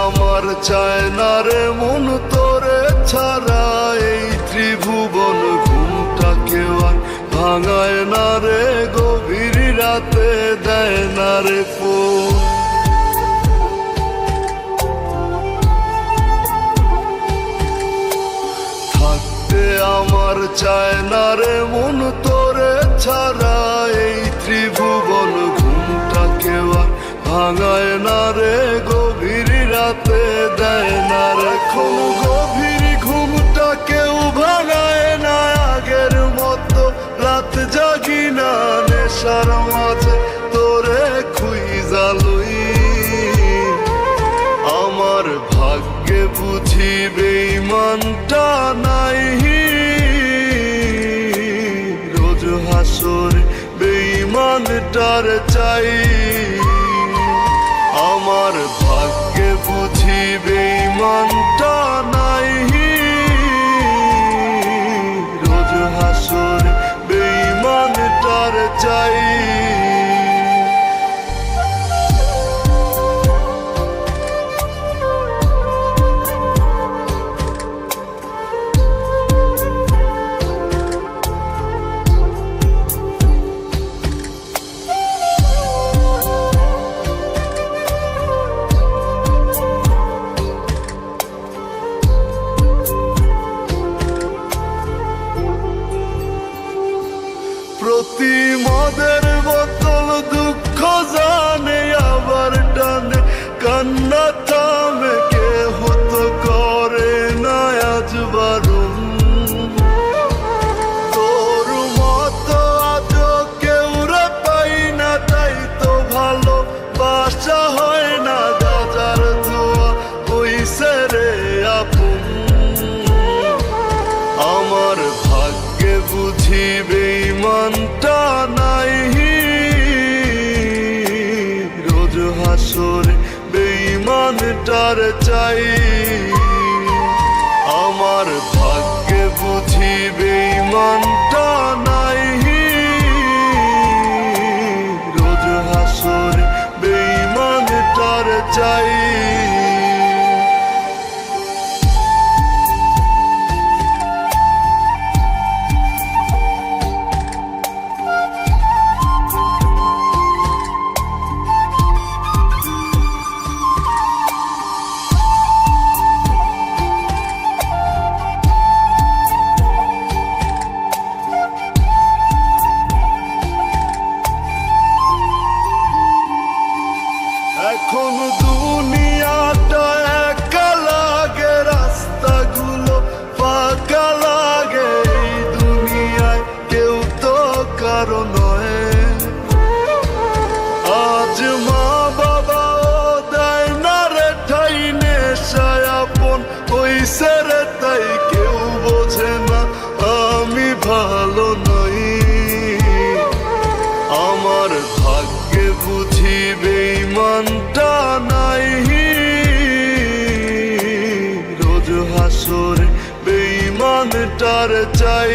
আমার চায় না রে মন তোরে ছাড়া, এই ত্রিভুবন ঘুমটাকেও আর ভাঙায় না রে, গভীর রাতে দেয় না রে ফোন। থাকতে আমার চায় না রে মন তোরে ছাড়া, এই ত্রিভুবন ঘুমটাকেও আর ভাঙায় না রে, গভীর রাতে দেয় না রে কোন। গভীর ঘুমটা কেউ ভাঙায় না, আগের মতো রাত জাগি না, নেশার মাঝে তোরে খুঁজা লই। আমার ভাগ্যে বুঝি বেঈমানটা নাই, রোজ হাসরে বেঈমানটার চাই। আমার ভাগ্যে বুঝি বেঈমানটা নাই, রোজ হাসরে বেঈমানটার চাই। প্রতি মদের বোতল দুঃখ জানে, আবার টানে কান্না থামে, কেহ তো করে না আজ বারণ। তোর মতো আজ কেউ রে পাই না, তাই তো ভালো বাসা হয় না, গাজার ধোয়া হইছে রে আপন। আমার ভাগ্যে বুঝি বেঈমানটা নাই, রোজ হাসরে বেঈমানটার চাই। আমার ভাগ্যে বুঝি বেঈমানটা নাই, রোজ হাসরে বেঈমানটার চাই। এখন দুনিয়াটা একা লাগে, রাস্তাগুলো ফাঁকা লাগে, এই দুনিয়ায় কেউ তো কারো নয়। আজ মা বাবাও দেয় না রে ঠাই, নেশায় আপন হইছে রে তাই কেউ বোঝে না আমি ভালো নই। আমার ভাগ্যে বুঝি বেঈমানটা নাই, রোজ হাসরে বেঈমানটার চাই।